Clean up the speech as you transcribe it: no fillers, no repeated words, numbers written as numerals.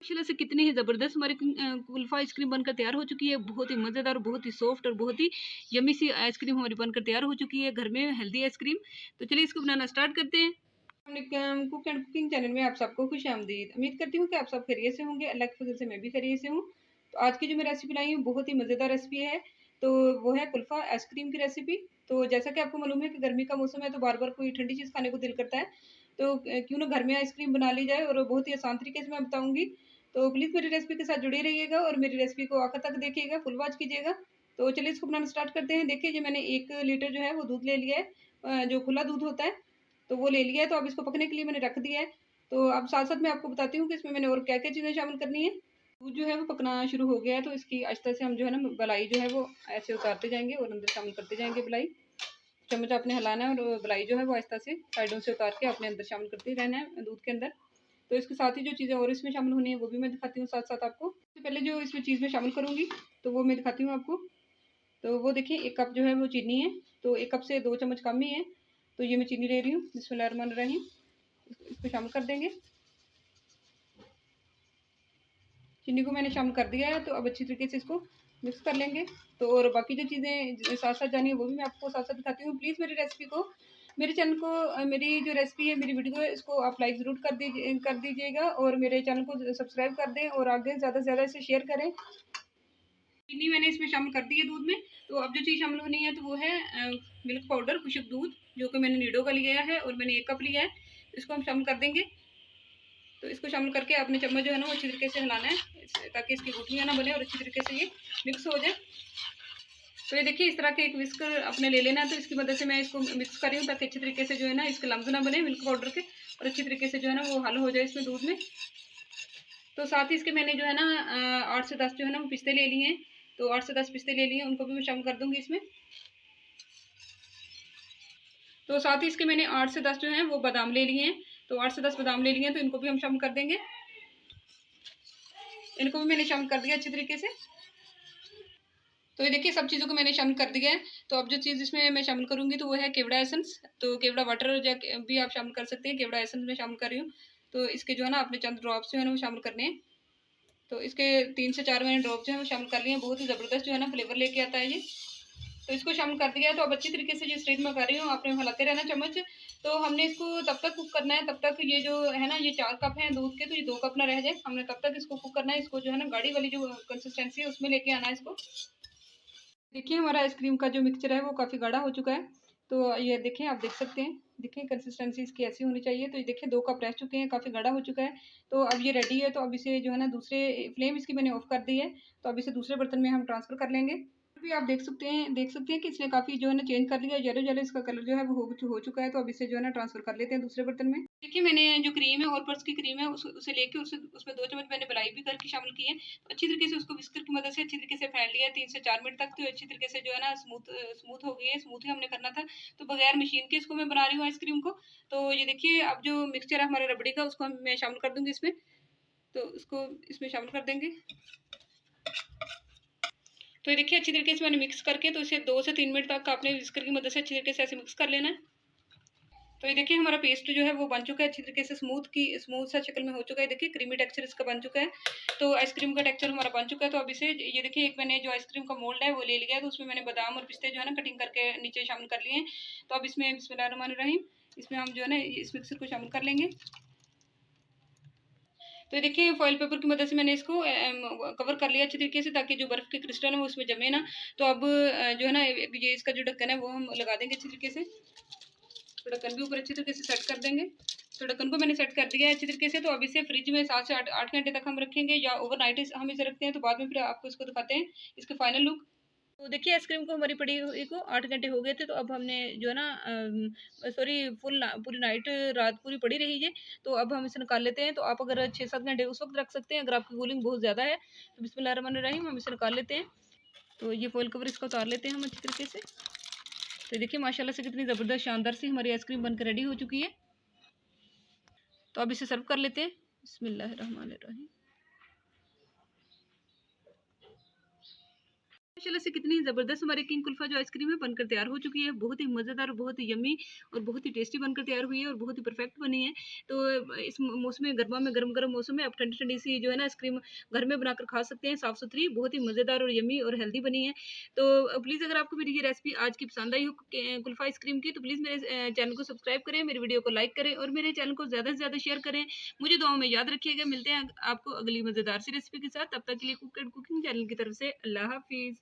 माशाल्लाह से कितनी ही ज़बरदस्त हमारी कुल्फ़ा आइसक्रीम बनकर तैयार हो चुकी है। बहुत ही मज़ेदार, बहुत ही सॉफ्ट और बहुत ही यम्मी सी आइसक्रीम हमारी बनकर तैयार हो चुकी है, घर में हेल्दी आइसक्रीम। तो चलिए इसको बनाना स्टार्ट करते हैं। कुक एंड कुकिंग चैनल में आप सबको खुशामदीद। उम्मीद करती हूँ कि आप सब खैरियत से होंगे। अल्लाह के फज़ल से मैं भी खैरियत से हूँ। तो आज की जो मैं रेसिपी लाई हूँ बहुत ही मज़ेदार रेसिपी है। तो वो है कुल्फ़ा आइसक्रीम की रेसिपी। तो जैसा कि आपको मालूम है कि गर्मी का मौसम है, तो बार-बार कोई ठंडी चीज़ खाने को दिल करता है। तो क्यों ना घर में आइसक्रीम बना ली जाए, और बहुत ही आसान तरीके से मैं बताऊँगी। तो प्लीज़ मेरी रेसिपी के साथ जुड़े रहिएगा और मेरी रेसिपी को आखिर तक देखिएगा, फुल वॉच कीजिएगा। तो चलिए इसको बनाना स्टार्ट करते हैं। देखिए ये मैंने 1 लीटर जो है वो दूध ले लिया है, जो खुला दूध होता है, तो वो ले लिया है। तो अब इसको पकने के लिए मैंने रख दिया है। तो अब साथ-साथ मैं आपको बताती हूँ कि इसमें मैंने और क्या-क्या चीज़ें शामिल करनी है। दूध जो है वो पकना शुरू हो गया है, तो इसकी आहिस्ता से हम जो है ना मलाई जो है वो ऐसे उतारते जाएँगे और अंदर शामिल करते जाएँगे मलाई। चम्मच आपने हिलाना है और मलाई जो है वो आहिस्ता से साइडों से उतार के अपने अंदर शामिल करते ही रहना है दूध के अंदर। तो इसके साथ ही जो चीज़ें और इसमें शामिल होनी है वो भी मैं दिखाती हूँ साथ-साथ आपको। सबसे पहले जो इसमें चीज़ मैं शामिल करूँगी तो वो मैं दिखाती हूँ आपको। तो वो देखिए 1 कप जो है वो चीनी है, तो 1 कप से 2 चम्मच कम ही है। तो ये मैं चीनी ले रही हूँ। बिस्मिल्लाहिर्रहमानिर्रहीम। इसको शामिल कर देंगे। चीनी को मैंने शामिल कर दिया है, तो अब अच्छी तरीके से इसको मिक्स कर लेंगे। तो और बाकी जो चीज़ें साथ-साथ जानी है वो भी मैं आपको साथ-साथ दिखाती हूँ। प्लीज़ मेरी रेसिपी को, मेरे चैनल को, मेरी जो रेसिपी है, मेरी वीडियो है, इसको आप लाइक ज़रूर कर दीजिएगा और मेरे चैनल को सब्सक्राइब कर दें और आगे ज़्यादा से ज़्यादा इसे शेयर करें। चीनी मैंने इसमें शामिल कर दी है दूध में। तो अब जो चीज़ शामिल होनी है तो वो है मिल्क पाउडर, खुशक दूध, जो कि मैंने नीडो का लिया है और मैंने 1 कप लिया है। इसको हम शामिल कर देंगे। तो इसको शामिल करके अपने चम्मच जो है ना वो अच्छी तरीके से हिलाना है, ताकि इसकी गुठलियाँ ना बने और अच्छी तरीके से ये मिक्स हो जाए। तो ये देखिए इस तरह के एक विस्कर अपने ले लेना है, तो इसकी मदद से मैं इसको मिक्स कर रही हूँ ताकि अच्छी तरीके से जो है ना इसके लम्स ना बने मिल्क पाउडर के, और अच्छी तरीके से जो है ना वो हल हो जाए इसमें दूध में। तो साथ ही इसके मैंने जो है ना 8 से 10 जो है ना वो पिस्ते ले लिए हैं। तो 8 से 10 पिस्ते ले लिए हैं, उनको भी मैं शामिल कर दूँगी इसमें। तो साथ ही इसके मैंने 8 से 10 जो हैं वो बादाम ले लिए हैं। तो 8 से 10 बादाम ले लिए हैं, तो इनको भी हम शामिल कर देंगे। इनको भी मैंने शामिल कर दिया अच्छी तरीके से। तो ये देखिए सब चीज़ों को मैंने शामिल कर दिया है। तो अब जो चीज़ इसमें मैं शामिल करूँगी तो वो है केवड़ा एसेंस। तो केवड़ा वाटर भी आप शामिल कर सकते हैं, केवड़ा एसेंस मैं शामिल कर रही हूँ। तो इसके जो है ना अपने चंद ड्रॉप्स जो है ना वो शामिल करने हैं। तो इसके 3 से 4 मैंने ड्रॉप जो है वो शामिल कर लिए हैं। बहुत ही ज़बरदस्त जो है ना फ्लेवर लेके आता है ये। तो इसको शामिल कर दिया है। तो अब अच्छी तरीके से जो स्टेज में कर रही हूँ, आपने हिलाते रहना चम्मच। तो हमने इसको तब तक कुक करना है, तब तक ये जो है ना ये 4 कप हैं दूध के, तो ये 2 कप ना रह जाए। हमने तब तक इसको कुक करना है। इसको जो है ना गाढ़ी वाली जो कंसिस्टेंसी है उसमें लेके आना है इसको। देखिए हमारा आइसक्रीम का जो मिक्सचर है वो काफ़ी गाढ़ा हो चुका है। तो ये देखिए, आप देख सकते हैं, देखिए कंसिस्टेंसी इसकी ऐसी होनी चाहिए। तो ये देखिए 2 कप रह चुके हैं, काफ़ी गाढ़ा हो चुका है। तो अब ये रेडी है। तो अब इसे जो है ना दूसरे फ्लेम इसकी मैंने ऑफ कर दी है। तो अब इसे दूसरे बर्तन में हम ट्रांसफ़र कर लेंगे। भी आप देख सकते हैं कि इसने काफ़ी जो है ना चेंज कर लिया, येलो-येलो इसका कलर जो है वो हो चुका है। तो अब इसे जो है ना ट्रांसफ़र कर लेते हैं दूसरे बर्तन में। देखिए मैंने जो क्रीम है, ऑल पर्पज़ की क्रीम है, उसे लेके उसमें 2 चम्मच मैंने मलाई भी करके शामिल की है। तो अच्छी तरीके से उसको विस्कर की मदद से अच्छी तरीके से फेंट लिया है 3 से 4 मिनट तक। तो अच्छी तरीके से जो है ना स्मूथ हो गई है। स्मूथ ही हमने करना था। तो बगैर मशीन के इसको मैं बना रही हूँ आइसक्रीम को। तो ये देखिए अब जो मिक्सचर है हमारा रबड़ी का, उसको मैं शामिल कर दूँगी इसमें। तो उसको इसमें शामिल कर देंगे। तो ये देखिए अच्छी तरीके से मैंने मिक्स करके, तो इसे 2 से 3 मिनट तक आपने विस्कर की मदद से अच्छी तरीके से ऐसे मिक्स कर लेना है। तो ये देखिए हमारा पेस्ट जो है वो बन चुका है अच्छी तरीके से, स्मूथ सा शक्ल में हो चुका है। देखिए क्रीमी टेक्सचर इसका बन चुका है। तो आइसक्रीम का टेक्सचर हमारा बन चुका है। तो अब इसे ये देखिए एक मैंने जो आइसक्रीम का मोल्ड है वो ले लिया है। तो उसमें मैंने बादाम और पिस्ते जो है ना कटिंग करके नीचे शामिल कर लिए हैं। तो अब इसमें बिस्मिल्लाहिर्रहमानिर्रहीम, इसमें हम जो है ना इस मिक्सर को शामिल कर लेंगे। तो ये देखिए फॉइल पेपर की मदद से मैंने इसको कवर कर लिया अच्छी तरीके से, ताकि जो बर्फ़ के क्रिस्टल है वो उसमें जमे ना। तो अब जो है ना ये इसका जो ढक्कन है वो हम लगा देंगे अच्छी तरीके से। तो ढक्कन भी ऊपर अच्छी तरीके से सेट कर देंगे। तो ढक्कन को मैंने सेट कर दिया है अच्छी तरीके से। तो अब इसे फ्रिज में 7 से 8 घंटे तक हम रखेंगे, या ओवरनाइट हम इसे रखते हैं। तो बाद में फिर आपको इसको दिखाते हैं इसके फाइनल लुक। तो देखिए आइसक्रीम को हमारी पड़ी हुई को 8 घंटे हो गए थे। तो अब हमने जो है ना सॉरी पूरी नाइट, रात पूरी पड़ी रही है। तो अब हम इसे निकाल लेते हैं। तो आप अगर 6-7 घंटे उस वक्त रख सकते हैं अगर आपकी कूलिंग बहुत ज़्यादा है। तो बिस्मिल्लाहिर्रहमानिर्रहीम, हम इसे निकाल लेते हैं। तो ये फॉइल कवर इसका उतार लेते हैं हम अच्छी तरीके से। तो देखिए माशाल्लाह से कितनी ज़बरदस्त शानदार सी हमारी आइसक्रीम बनकर रेडी हो चुकी है। तो अब इसे सर्व कर लेते हैं। बिस्मिल्लाहिर्रहमानिर्रहीम। माशाल्लाह से कितनी ज़बरदस्त हमारी किंग कुल्फ़ा जो आइसक्रीम है बनकर तैयार हो चुकी है। बहुत ही मज़ेदार, बहुत ही यम्मी और बहुत ही टेस्टी बनकर तैयार हुई है और बहुत ही परफेक्ट बनी है। तो इस मौसम गर्मा में गरम-गरम मौसम में आप ठंडी-ठंडी सी जो है ना आइसक्रीम घर में बनाकर खा सकते हैं, साफ़-सुथरी, बहुत ही मज़ेदार और यम्मी और हेल्दी बनी है। तो प्लीज़ अगर आपको मेरी ये रेसिपी आज की पसंद आई हो कुल्फ़ा आइसक्रीम की, तो प्लीज़ मेरे चैनल को सब्सक्राइब करें, मेरे वीडियो को लाइक करें और मेरे चैनल को ज़्यादा से ज़्यादा शेयर करें। मुझे दुआओं में याद रखिएगा। मिलते हैं आपको अगली मज़ेदार सी रेसिपी के साथ। तब तक के लिए कुक एंड कुकिंग चैनल की तरफ से अल्लाह हाफ़िज़।